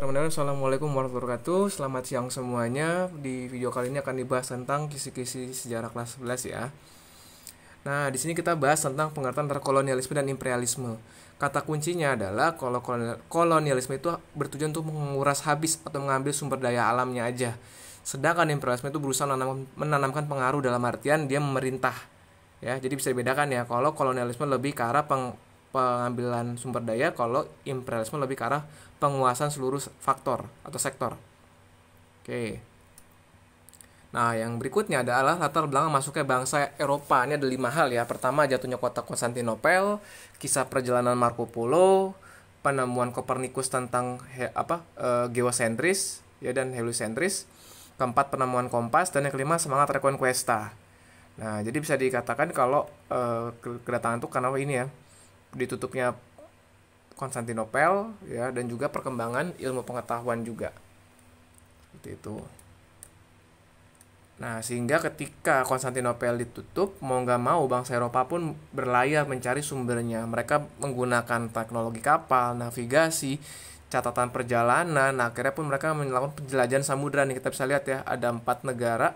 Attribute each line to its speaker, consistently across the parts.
Speaker 1: Bismillahirrahmanirrahim. Assalamualaikum warahmatullahi wabarakatuh. Selamat siang semuanya. Di video kali ini akan dibahas tentang kisi-kisi sejarah kelas 11 ya. Nah, di sini kita bahas tentang pengertian antara kolonialisme dan imperialisme. Kata kuncinya adalah kalau kolonialisme itu bertujuan untuk menguras habis atau mengambil sumber daya alamnya aja. Sedangkan imperialisme itu berusaha menanamkan pengaruh dalam artian dia memerintah. Ya, jadi bisa dibedakan ya. Kalau kolonialisme lebih ke arah pengambilan sumber daya, kalau imperialisme lebih ke arah penguasaan seluruh faktor atau sektor. Oke. Nah, yang berikutnya adalah latar belakang masuknya bangsa Eropa. Ini ada 5 hal ya. Pertama, jatuhnya kota Konstantinopel, kisah perjalanan Marco Polo, penemuan Kopernikus tentang geosentris ya dan heliosentris. Keempat, penemuan kompas, dan yang kelima, semangat Reconquista. Nah, jadi bisa dikatakan kalau kedatangan itu karena ini ya, ditutupnya Konstantinopel ya, dan juga perkembangan ilmu pengetahuan juga seperti itu. Nah, sehingga ketika Konstantinopel ditutup, mau nggak mau bangsa Eropa pun berlayar mencari sumbernya. Mereka menggunakan teknologi kapal, navigasi, catatan perjalanan. Nah, akhirnya pun mereka melakukan penjelajahan samudra nih. Kita bisa lihat ya, ada 4 negara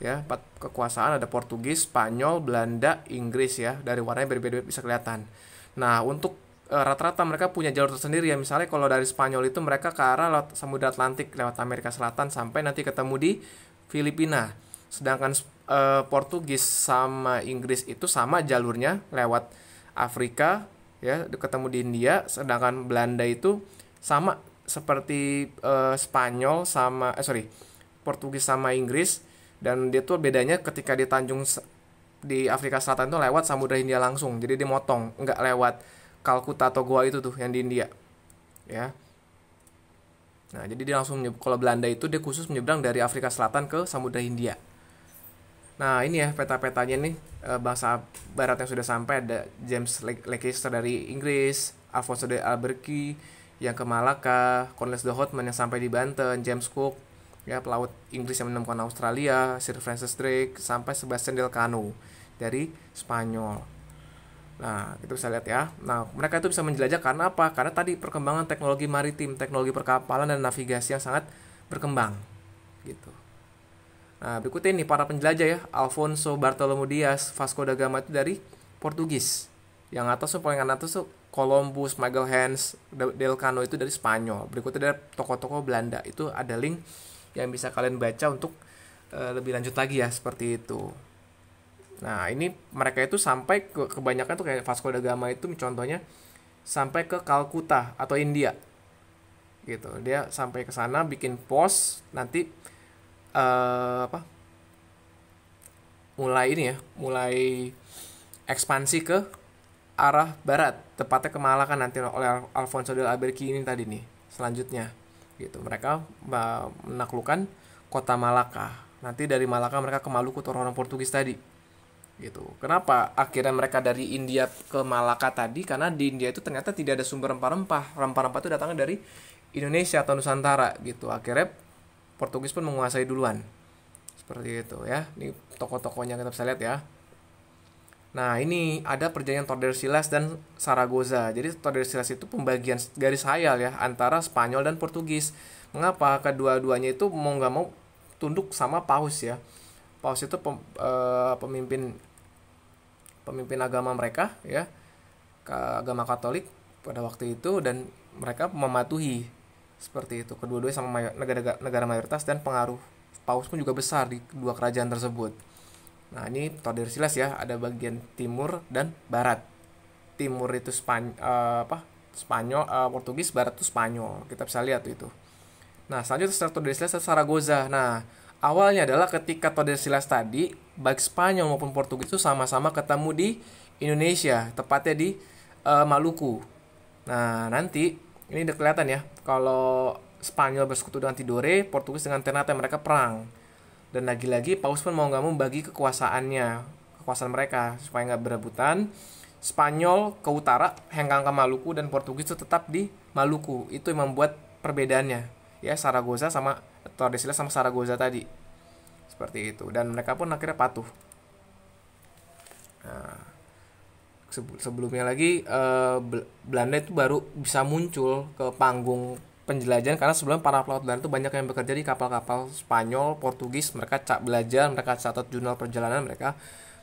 Speaker 1: ya, 4 kekuasaan, ada Portugis, Spanyol, Belanda, Inggris ya. Dari warnanya berbeda bisa kelihatan. Nah, untuk rata-rata mereka punya jalur tersendiri ya. Misalnya kalau dari Spanyol itu mereka ke arah lewat Samudra Atlantik, lewat Amerika Selatan sampai nanti ketemu di Filipina. Sedangkan Portugis sama Inggris itu sama jalurnya lewat Afrika ya, ketemu di India. Sedangkan Belanda itu sama seperti Portugis sama Inggris, dan dia tuh bedanya ketika di Tanjung di Afrika Selatan itu lewat Samudra Hindia langsung, jadi dia motong, nggak lewat Kalkuta atau Goa itu tuh yang di India ya. Nah, jadi dia langsung kalau Belanda itu dia khusus menyeberang dari Afrika Selatan ke Samudra Hindia. Nah, ini ya peta-petanya nih, bangsa barat yang sudah sampai. Ada James Lancaster dari Inggris, Alfonso de Albuquerque yang ke Malaka, Cornelius de Houtman yang sampai di Banten, James Cook ya, pelaut Inggris yang menemukan Australia, Sir Francis Drake, sampai Sebastian Elcano dari Spanyol. Nah, kita bisa lihat ya. Nah, mereka itu bisa menjelajah karena apa? Karena tadi perkembangan teknologi maritim, teknologi perkapalan dan navigasi yang sangat berkembang gitu. Nah, berikutnya ini para penjelajah ya. Alfonso Bartolomeu Dias, Vasco da Gama itu dari Portugis. Yang atas tuh paling atas tuh Columbus, Magalhães, Elcano itu dari Spanyol. Berikutnya dari tokoh-tokoh Belanda. Itu ada link yang bisa kalian baca untuk lebih lanjut lagi ya, seperti itu. Nah, ini mereka itu sampai kebanyakan tuh kayak Vasco da Gama itu contohnya sampai ke Kalkuta atau India gitu. Dia sampai ke sana bikin pos, nanti mulai ekspansi ke arah barat, tepatnya ke Malaka nanti oleh Alfonso de Albuquerque ini tadi nih. Selanjutnya gitu, mereka menaklukkan kota Malaka. Nanti dari Malaka mereka ke Maluku atau orang Portugis tadi gitu. Kenapa akhirnya mereka dari India ke Malaka tadi? Karena di India itu ternyata tidak ada sumber rempah-rempah. Rempah-rempah itu datangnya dari Indonesia atau Nusantara gitu. Akhirnya Portugis pun menguasai duluan. Seperti itu ya. Ini tokoh-tokohnya kita bisa lihat ya. Nah, ini ada perjanjian Tordesillas dan Zaragoza. Jadi Tordesillas itu pembagian garis hayal ya antara Spanyol dan Portugis. Mengapa? Kedua-duanya itu mau nggak mau tunduk sama Paus ya. Paus itu pemimpin agama mereka ya, agama Katolik pada waktu itu, dan mereka mematuhi seperti itu. Kedua-duanya sama negara mayoritas, dan pengaruh Paus pun juga besar di kedua kerajaan tersebut. Nah, ini Tordesillas ya, ada bagian timur dan barat. Timur itu Spanyol, Portugis, barat itu Spanyol. Kita bisa lihat itu. Nah, selanjutnya setelah Tordesillas ada Zaragoza. Nah, awalnya adalah ketika Tordesillas tadi, baik Spanyol maupun Portugis itu sama-sama ketemu di Indonesia, tepatnya di Maluku. Nah, nanti ini udah kelihatan ya, kalau Spanyol bersekutu dengan Tidore, Portugis dengan Ternate, mereka perang. Dan lagi-lagi Paus pun mau nggak mau bagi kekuasaan mereka supaya nggak berebutan. Spanyol ke utara, hengkang ke Maluku, dan Portugis itu tetap di Maluku. Itu yang membuat perbedaannya ya, Zaragoza sama Tordesillas sama Zaragoza tadi seperti itu, dan mereka pun akhirnya patuh. Nah, sebelumnya lagi Belanda itu baru bisa muncul ke panggung penjelajahan, karena sebelum para pelaut Belanda itu banyak yang bekerja di kapal-kapal Spanyol, Portugis, mereka belajar, mereka catat jurnal perjalanan, mereka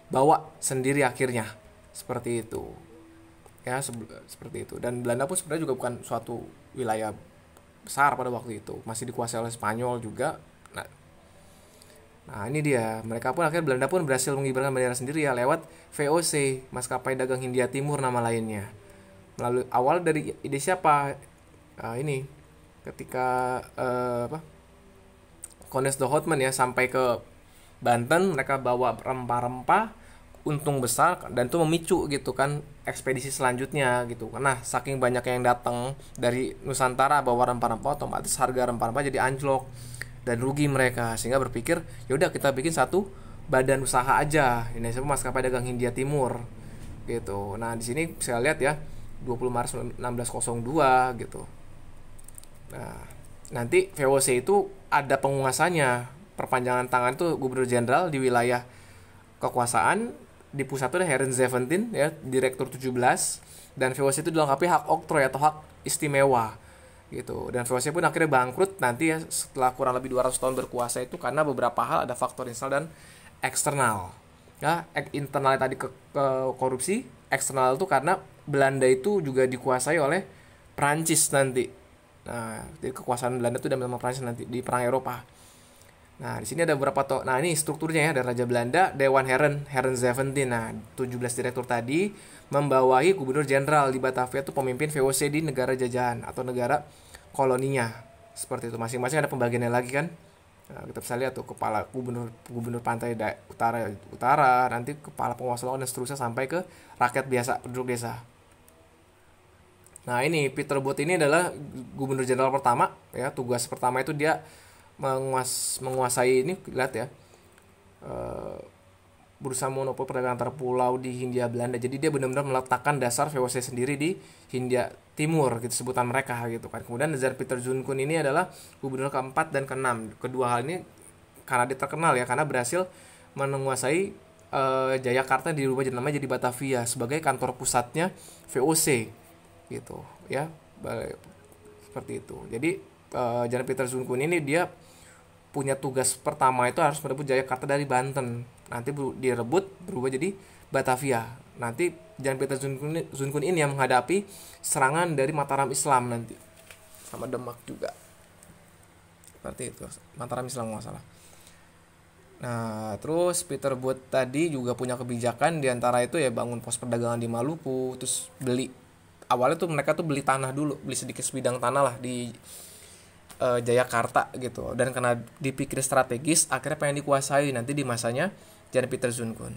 Speaker 1: bawa sendiri akhirnya seperti itu ya, seperti itu. Dan Belanda pun sebenarnya juga bukan suatu wilayah besar pada waktu itu, masih dikuasai oleh Spanyol juga. Nah ini dia, mereka pun akhirnya Belanda pun berhasil mengibarkan bendera sendiri ya lewat VOC, Maskapai Dagang Hindia Timur nama lainnya. Melalui awal dari ide siapa? Ini ketika Kones de Houtman ya sampai ke Banten, mereka bawa rempah-rempah, untung besar, dan itu memicu gitu kan ekspedisi selanjutnya gitu. Karena saking banyak yang datang dari Nusantara bawa rempah-rempah, otomatis harga rempah-rempah jadi anjlok dan rugi mereka, sehingga berpikir yaudah kita bikin satu badan usaha aja, ini semua Maskapai Dagang Hindia Timur gitu. Nah di sini saya lihat ya 20 Maret 1602 gitu. Nah nanti VOC itu ada penguasanya, perpanjangan tangan itu gubernur jenderal di wilayah kekuasaan. Di pusat itu ada Heren Zeventien ya, direktur 17, dan VOC itu dilengkapi hak oktroy atau hak istimewa gitu. Dan VOC pun akhirnya bangkrut nanti ya setelah kurang lebih 200 tahun berkuasa itu, karena beberapa hal, ada faktor internal dan eksternal ya. Internal tadi ke korupsi, eksternal itu karena Belanda itu juga dikuasai oleh Prancis nanti. Nah jadi kekuasaan Belanda itu dalam Prancis nanti di perang Eropa. Nah, di sini ada beberapa nah ini strukturnya ya, ada Raja Belanda, Dewan Heren Zeventien. Nah, 17 direktur tadi membawahi gubernur jenderal di Batavia itu pemimpin VOC di negara jajahan atau negara koloninya. Seperti itu. Masing-masing ada pembagiannya lagi kan. Nah, kita bisa lihat tuh kepala gubernur pantai utara, nanti kepala penguasa lokal dan seterusnya sampai ke rakyat biasa, penduduk desa. Nah, ini Peter Booth ini adalah gubernur jenderal pertama ya. Tugas pertama itu dia menguasai ini, lihat ya, berusaha monopoli perdagangan antar pulau di Hindia Belanda. Jadi dia benar-benar meletakkan dasar VOC sendiri di Hindia Timur gitu sebutan mereka gitu kan. Kemudian Tsar Peter Zunkun ini adalah gubernur keempat dan keenam. Kedua hal ini karena dia terkenal ya, karena berhasil menguasai Jayakarta, dirubah namanya jadi Batavia sebagai kantor pusatnya VOC gitu ya, seperti itu. Jadi Jan Peter Zunkun ini dia punya tugas pertama itu harus merebut Jayakarta dari Banten. Nanti direbut berubah jadi Batavia. Nanti Jan Peter Zunkun ini yang menghadapi serangan dari Mataram Islam nanti, sama Demak juga. Seperti itu, Mataram Islam nggak salah. Nah terus Peter Booth tadi juga punya kebijakan, diantara itu ya bangun pos perdagangan di Maluku, terus beli, awalnya tuh mereka tuh beli tanah dulu, beli sedikit sebidang tanah lah di Jayakarta gitu. Dan karena dipikir strategis, akhirnya pengen dikuasai nanti di masanya Jan Peter Zunkun.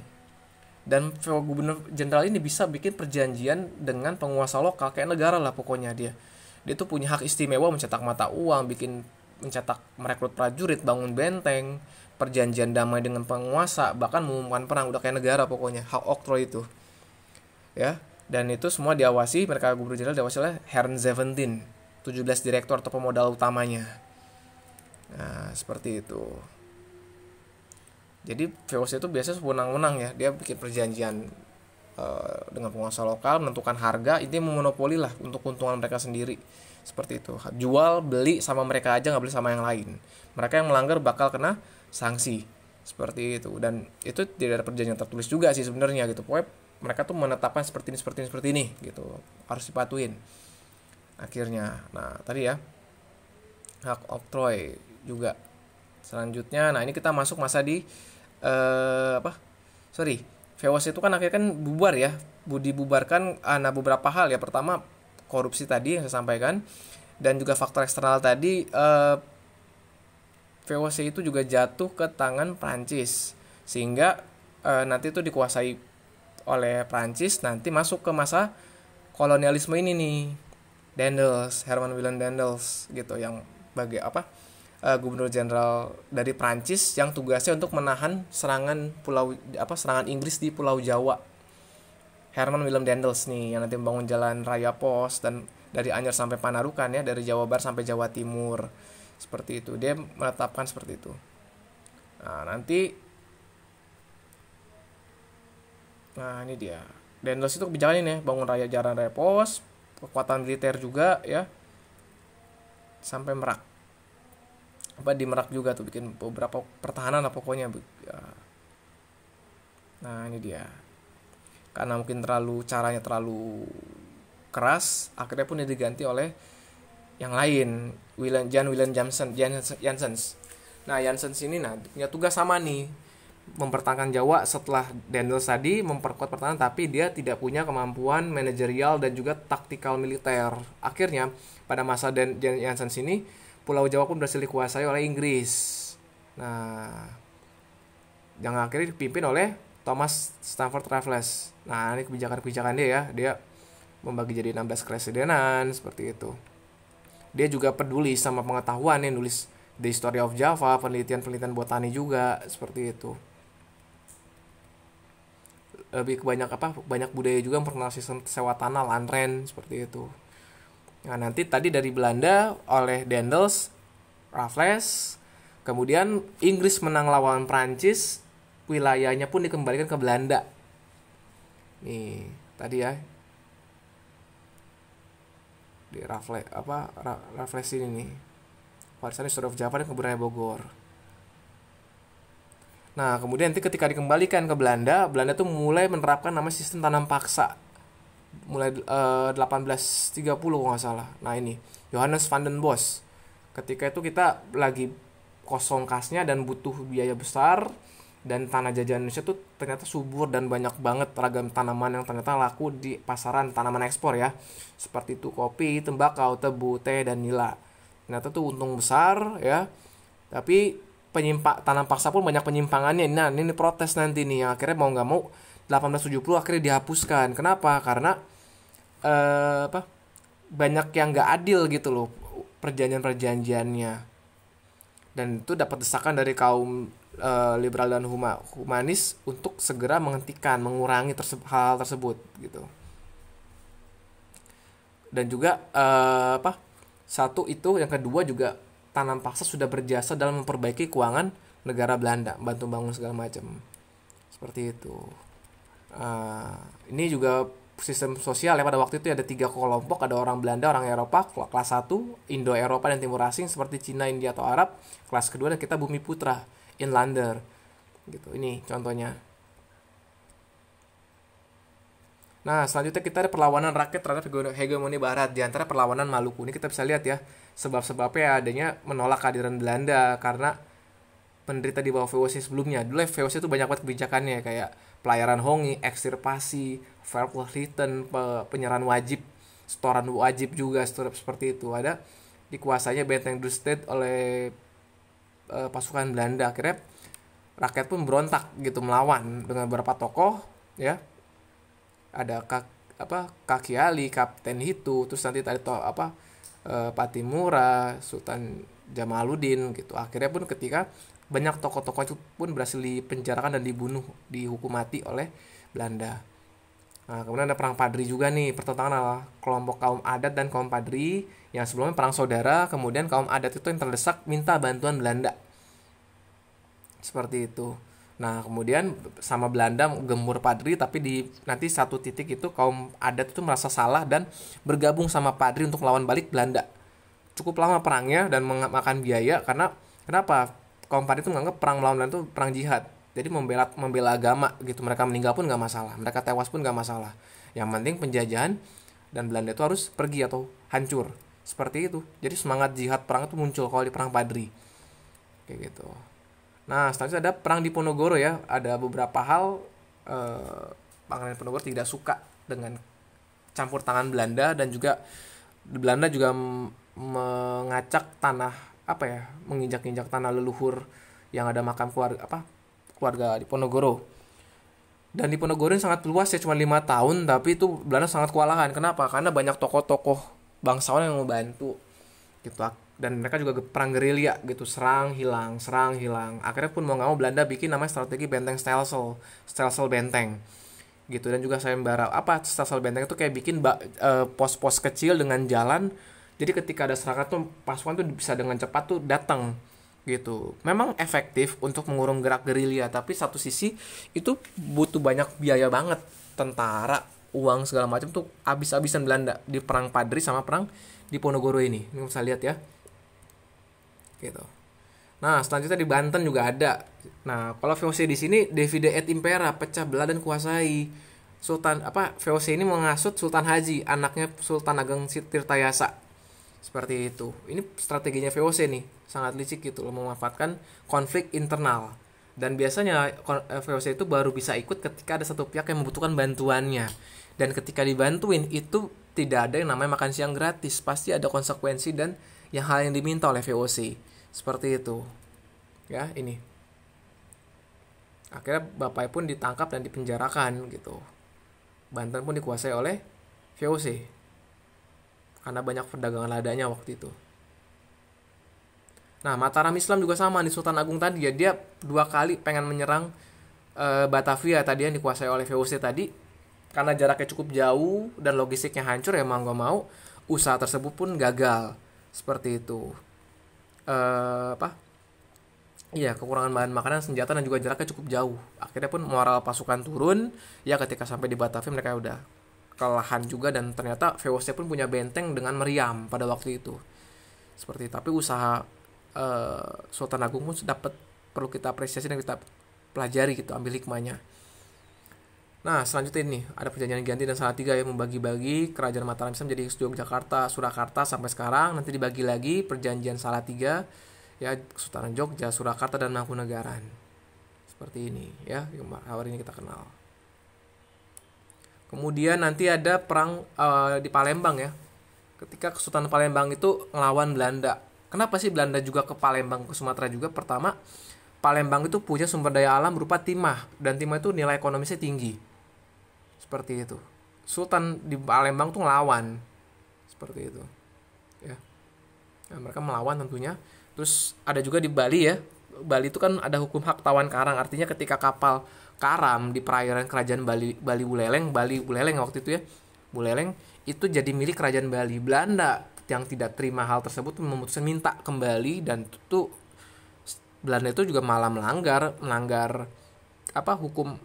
Speaker 1: Dan gubernur jenderal ini bisa bikin perjanjian dengan penguasa lokal kayak negara lah pokoknya. Dia tuh punya hak istimewa mencetak mata uang, mencetak, merekrut prajurit, bangun benteng, perjanjian damai dengan penguasa, bahkan mengumumkan perang, udah kayak negara pokoknya, hak oktroy itu ya. Dan itu semua diawasi, mereka gubernur jenderal diawasi oleh Heren Zeventien, 17 direktur atau pemodal utamanya. Nah seperti itu. Jadi VOC itu biasanya sewenang-wenang ya, dia bikin perjanjian dengan penguasa lokal, menentukan harga, ini memonopoli lah untuk keuntungan mereka sendiri. Seperti itu, jual beli sama mereka aja, nggak boleh sama yang lain. Mereka yang melanggar bakal kena sanksi. Seperti itu. Dan itu tidak ada perjanjian tertulis juga sih sebenarnya gitu. Pokoknya mereka tuh menetapkan seperti ini gitu, harus dipatuhin akhirnya. Nah tadi ya hak oktroy juga. Selanjutnya, nah ini kita masuk masa di VOC itu kan akhirnya kan bubar ya, dibubarkan. Nah beberapa hal ya, pertama korupsi tadi yang saya sampaikan, dan juga faktor eksternal tadi. VOC itu juga jatuh ke tangan Prancis, sehingga nanti itu dikuasai oleh Prancis, nanti masuk ke masa kolonialisme ini nih. Daendels, Herman Willem Daendels gitu, yang gubernur jenderal dari Prancis yang tugasnya untuk menahan serangan Inggris di Pulau Jawa. Herman Willem Daendels nih yang nanti membangun jalan raya pos, dan dari Anyer sampai Panarukan ya, dari Jawa Barat sampai Jawa Timur. Seperti itu, dia menetapkan seperti itu. Nah ini dia Daendels itu kebijakan ini ya, bangun jalan raya pos, kekuatan militer juga ya, sampai Merak. Di Merak juga tuh bikin beberapa pertahanan lah pokoknya. Nah ini dia, karena mungkin caranya terlalu keras, akhirnya pun dia diganti oleh yang lain, William Janssens. Nah Janssens ini punya tugas sama nih, mempertahankan Jawa setelah Daniels tadi memperkuat pertahanan, tapi dia tidak punya kemampuan manajerial dan juga taktikal militer. Akhirnya pada masa Janssens ini Pulau Jawa pun berhasil dikuasai oleh Inggris. Nah yang akhirnya dipimpin oleh Thomas Stamford Raffles. Nah ini kebijakan dia ya, dia membagi jadi 16 kepresidenan seperti itu. Dia juga peduli sama pengetahuan, nih nulis The History of Java, penelitian botani juga seperti itu. Lebih banyak budaya juga, memperkenalkan sistem sewa tanah, land rent seperti itu. Nah nanti tadi dari Belanda oleh Daendels, Raffles, kemudian Inggris menang lawan Prancis, wilayahnya pun dikembalikan ke Belanda. Nih tadi ya di Raffles ini nih, warisan History of Java dan kebudayaan Bogor. Nah kemudian nanti ketika dikembalikan ke Belanda tuh mulai menerapkan namanya sistem tanam paksa mulai 1830 kalau nggak salah. Nah ini Johannes van den Bos, ketika itu kita lagi kosong kasnya dan butuh biaya besar, dan tanah jajahan Indonesia tuh ternyata subur dan banyak banget ragam tanaman yang ternyata laku di pasaran tanaman ekspor ya, seperti itu kopi, tembakau, tebu, teh, dan nila. Ternyata tuh untung besar ya, tapi tanam paksa pun banyak penyimpangannya. Nah ini protes nanti nih, yang akhirnya mau nggak mau 1870 akhirnya dihapuskan. Kenapa? Karena banyak yang nggak adil gitu loh perjanjiannya, dan itu dapat desakan dari kaum liberal dan humanis untuk segera mengurangi hal tersebut gitu. Dan juga satu itu, yang kedua juga tanam paksa sudah berjasa dalam memperbaiki keuangan negara Belanda, bantu bangun segala macam seperti itu. Ini juga sistem sosial ya, pada waktu itu ada 3 kelompok, ada orang Belanda, orang Eropa, kelas 1 Indo-Eropa dan Timur Asing seperti Cina, India atau Arab, kelas kedua dan kita Bumi Putra, Inlander gitu. Ini contohnya. Nah selanjutnya kita ada perlawanan rakyat terhadap hegemoni Barat, di antara perlawanan Maluku. Ini kita bisa lihat ya sebab-sebabnya adanya menolak kehadiran Belanda karena penderita di bawah VOC sebelumnya. Dulu VOC itu banyak banget kebijakannya, kayak pelayaran hongi, ekstirpasi, verpligten, penyerahan wajib, setoran wajib juga seperti itu. Ada dikuasainya Benteng Dordrecht oleh pasukan Belanda. Akhirnya rakyat pun berontak gitu, melawan dengan beberapa tokoh ya. Ada Kaki Ali, Kapten Hitu, terus nanti tadi Patimura, Sultan Jamaluddin gitu. Akhirnya pun ketika banyak tokoh-tokoh itu pun berhasil dipenjarakan dan dihukum mati oleh Belanda. Nah, kemudian ada perang Padri juga nih, pertentangan kelompok kaum adat dan kaum Padri yang sebelumnya perang saudara, kemudian kaum adat itu yang terdesak minta bantuan Belanda. Seperti itu. Nah, kemudian sama Belanda gempur Padri, tapi nanti satu titik itu kaum adat itu merasa salah dan bergabung sama Padri untuk melawan balik Belanda. Cukup lama perangnya dan memakan biaya, karena kenapa? Kaum Padri itu menganggap perang melawan Belanda itu perang jihad. Jadi membela agama gitu. Mereka meninggal pun gak masalah, mereka tewas pun gak masalah. Yang penting penjajahan dan Belanda itu harus pergi atau hancur. Seperti itu. Jadi semangat jihad perang itu muncul kalau di perang Padri. Kayak gitu. Nah selanjutnya ada perang Diponegoro ya. Ada beberapa hal Pangeran Diponegoro tidak suka dengan campur tangan Belanda, dan juga Belanda juga mengacak tanah menginjak-injak tanah leluhur yang ada makam keluarga Diponegoro. Dan Diponegoro ini sangat luas ya, cuma 5 tahun, tapi itu Belanda sangat kewalahan. Kenapa? Karena banyak tokoh-tokoh bangsawan yang membantu gitu, dan mereka juga perang gerilya gitu, serang hilang. Akhirnya pun mau nggak mau Belanda bikin namanya strategi benteng Stelsel benteng gitu. Dan juga sayembara Stelsel benteng itu kayak bikin pos-pos kecil dengan jalan, jadi ketika ada serangan tuh pasukan tuh bisa dengan cepat tuh datang gitu. Memang efektif untuk mengurung gerak gerilya, tapi satu sisi itu butuh banyak biaya banget, tentara, uang segala macam tuh habis-habisan Belanda di perang Padri sama perang Diponegoro ini. Bisa lihat ya. gitu. Nah, selanjutnya di Banten juga ada. Nah, kalau VOC di sini divide et impera, pecah belah dan kuasai. VOC ini mengasut Sultan Haji, anaknya Sultan Ageng Tirtayasa. Seperti itu. Ini strateginya VOC nih, sangat licik gitu loh, memanfaatkan konflik internal. Dan biasanya VOC itu baru bisa ikut ketika ada satu pihak yang membutuhkan bantuannya. Dan ketika dibantuin itu tidak ada yang namanya makan siang gratis, pasti ada konsekuensi dan hal yang diminta oleh VOC. Seperti itu. Ya, ini. Akhirnya bapaknya pun ditangkap dan dipenjarakan gitu. Banten pun dikuasai oleh VOC. Karena banyak perdagangan ladanya waktu itu. Nah, Mataram Islam juga sama nih, Sultan Agung tadi ya, dia 2 kali pengen menyerang Batavia tadi yang dikuasai oleh VOC tadi. Karena jaraknya cukup jauh dan logistiknya hancur, ya mau gak mau usaha tersebut pun gagal. Seperti itu. Kekurangan bahan makanan, senjata, dan juga jaraknya cukup jauh. Akhirnya pun moral pasukan turun. Ya, ketika sampai di Batavia mereka udah kelelahan juga, dan ternyata VOC pun punya benteng dengan meriam pada waktu itu. Seperti itu. Tapi usaha Sultan Agung pun perlu kita apresiasi dan kita pelajari gitu, ambil hikmahnya. Nah, selanjutnya ini ada perjanjian Giyanti dan Salatiga yang membagi-bagi kerajaan Mataram Islam jadi Yogyakarta, Surakarta sampai sekarang. Nanti dibagi lagi perjanjian Salatiga, ya, Kesultanan Jogja, Surakarta, dan Mangkunegaran. Seperti ini ya, yang hari ini kita kenal. Kemudian nanti ada perang di Palembang ya. Ketika Kesultanan Palembang itu ngelawan Belanda. Kenapa sih Belanda juga ke Palembang, ke Sumatera juga? Pertama, Palembang itu punya sumber daya alam berupa timah, dan timah itu nilai ekonomisnya tinggi. Seperti itu. Sultan di Palembang tuh ngelawan. Seperti itu. Ya. Nah, mereka melawan tentunya. Terus ada juga di Bali ya. Bali itu kan ada hukum hak tawan karang. Artinya ketika kapal karam di perairan kerajaan Bali Buleleng waktu itu ya. Buleleng itu jadi milik kerajaan Bali. Belanda yang tidak terima hal tersebut memutuskan minta kembali, dan itu Belanda itu juga malah melanggar hukum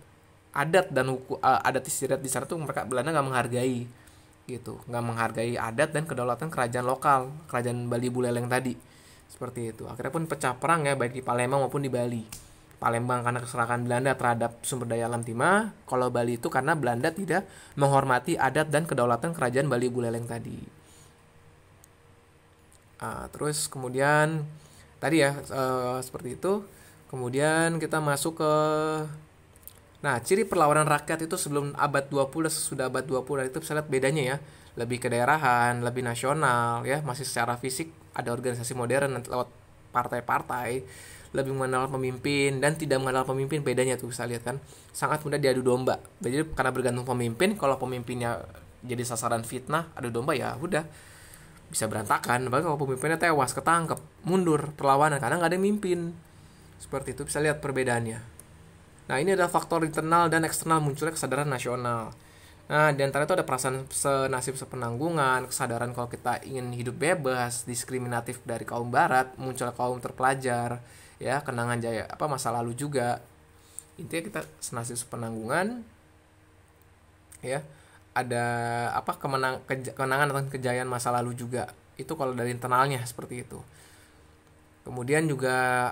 Speaker 1: adat dan adat istiadat di sana tuh. Mereka Belanda nggak menghargai gitu, nggak menghargai adat dan kedaulatan kerajaan lokal, kerajaan Bali Buleleng tadi. Seperti itu. Akhirnya pun pecah perang ya, baik di Palembang maupun di Bali. Palembang karena keserakahan Belanda terhadap sumber daya alam timah, kalau Bali itu karena Belanda tidak menghormati adat dan kedaulatan kerajaan Bali Buleleng tadi. Terus kemudian tadi ya seperti itu. Kemudian kita masuk ke ciri perlawanan rakyat itu sebelum abad 20 dan sesudah abad 20, itu bisa lihat bedanya ya. Lebih kedaerahan, lebih nasional ya, masih secara fisik ada organisasi modern lewat partai-partai, lebih mengenal pemimpin dan tidak mengenal pemimpin, bedanya tuh bisa lihat kan. Sangat mudah diadu domba. Jadi karena bergantung pemimpin, kalau pemimpinnya jadi sasaran fitnah, adu domba ya udah bisa berantakan. Bahkan kalau pemimpinnya tewas, ketangkep, mundur perlawanan karena nggak ada yang mimpin. Seperti itu, bisa lihat perbedaannya. Nah, ini adalah faktor internal dan eksternal munculnya kesadaran nasional. Nah, di antara itu ada perasaan senasib sepenanggungan, kesadaran kalau kita ingin hidup bebas, diskriminatif dari kaum barat, muncul kaum terpelajar, ya, kenangan jaya masa lalu juga. Intinya kita senasib sepenanggungan, ya. Ada kemenangan atau kejayaan masa lalu juga. Itu kalau dari internalnya seperti itu. Kemudian juga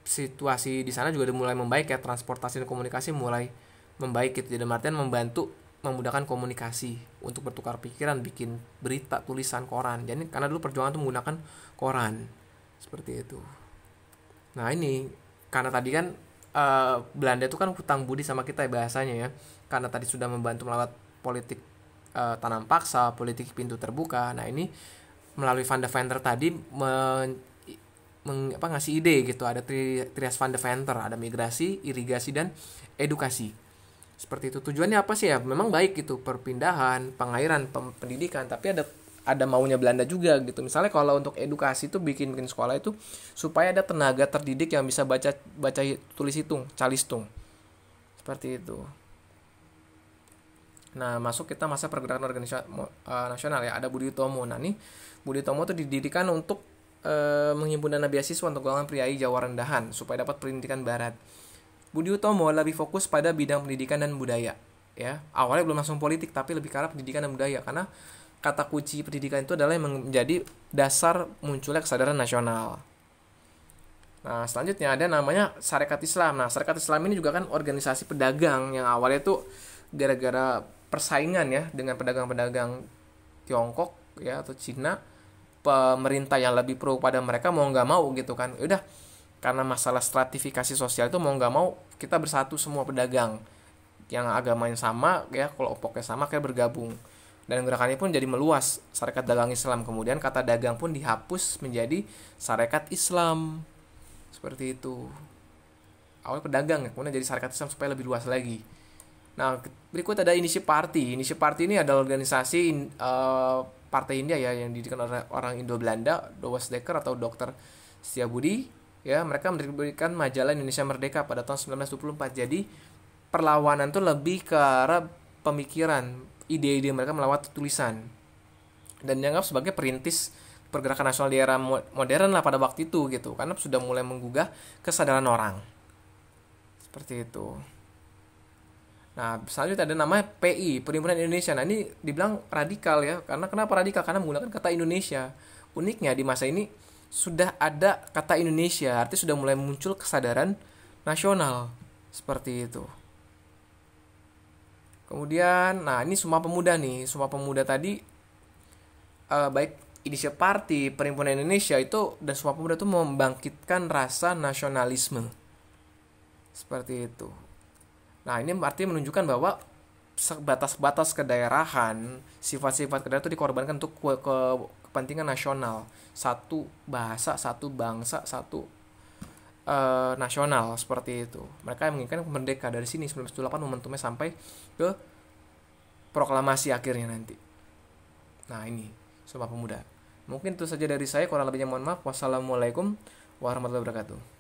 Speaker 1: situasi di sana juga mulai membaik ya, transportasi dan komunikasi mulai membaik gitu. Jadi artian memudahkan komunikasi untuk bertukar pikiran, bikin berita, tulisan, koran. Jadi karena dulu perjuangan itu menggunakan koran. Seperti itu. Nah, ini karena tadi kan Belanda itu kan hutang budi sama kita ya bahasanya ya. Karena tadi sudah membantu melewat politik tanam paksa, politik pintu terbuka. Nah, ini melalui Van de Venter tadi ngasih ide gitu. Ada trias Van de Venter, ada migrasi, irigasi, dan edukasi. Seperti itu. Tujuannya apa sih ya? Memang baik gitu, perpindahan, pengairan, pendidikan, tapi ada maunya Belanda juga gitu. Misalnya kalau untuk edukasi itu bikin sekolah itu supaya ada tenaga terdidik yang bisa baca tulis hitung, calistung. Seperti itu. Nah, masuk kita masa pergerakan organisasi nasional ya. Ada Budi Utomo. Nah, nih Budi Utomo itu didirikan untuk menghimpun dana beasiswa untuk golongan priai Jawa rendahan supaya dapat pendidikan barat. Budi Utomo lebih fokus pada bidang pendidikan dan budaya. Ya, awalnya belum langsung politik, tapi lebih ke arah pendidikan dan budaya karena kata kunci pendidikan itu adalah yang menjadi dasar munculnya kesadaran nasional. Nah, selanjutnya ada namanya Sarekat Islam. Nah, Sarekat Islam ini juga kan organisasi pedagang yang awalnya tuh gara-gara persaingan ya dengan pedagang-pedagang Tiongkok ya atau Cina, pemerintah yang lebih pro pada mereka mau nggak mau gitu kan. Udah, karena masalah stratifikasi sosial itu mau nggak mau kita bersatu semua pedagang yang agamanya sama ya, kelompoknya sama kayak bergabung. Dan gerakannya pun jadi meluas, Sarekat Dagang Islam. Kemudian kata dagang pun dihapus menjadi Sarekat Islam. Seperti itu. Awalnya pedagang ya, kemudian jadi Sarekat Islam supaya lebih luas lagi. Nah, berikut ada Initiative Party. Initiative Party ini adalah organisasi partai India ya yang didirikan oleh orang Indo-Belanda, Dowes Dekker atau Dr. Setiabudi. Ya, mereka mendirikan majalah Indonesia Merdeka pada tahun 1924. Jadi, perlawanan tuh lebih ke arah pemikiran, ide-ide mereka melewati tulisan. Dan dianggap sebagai perintis pergerakan nasional di era modern lah pada waktu itu gitu. Karena sudah mulai menggugah kesadaran orang. Seperti itu. Nah, selanjutnya ada namanya PI, Perhimpunan Indonesia. Nah, ini dibilang radikal ya. Karena kenapa radikal? Karena menggunakan kata Indonesia. Uniknya di masa ini sudah ada kata Indonesia, artinya sudah mulai muncul kesadaran nasional. Seperti itu. Kemudian, nah ini Sumpah Pemuda nih. Sumpah Pemuda tadi, baik Initiative Party, Perhimpunan Indonesia itu, dan Sumpah Pemuda itu membangkitkan rasa nasionalisme. Seperti itu. Nah, ini artinya menunjukkan bahwa batas-batas kedaerahan, sifat-sifat kedaerahan itu dikorbankan untuk kepentingan nasional. Satu bahasa, satu bangsa, satu nasional, seperti itu. Mereka menginginkan merdeka dari sini 1978 momentumnya sampai ke proklamasi akhirnya nanti. Nah, ini Sumpah Pemuda. Mungkin itu saja dari saya, kurang lebihnya mohon maaf. Wassalamualaikum warahmatullahi wabarakatuh.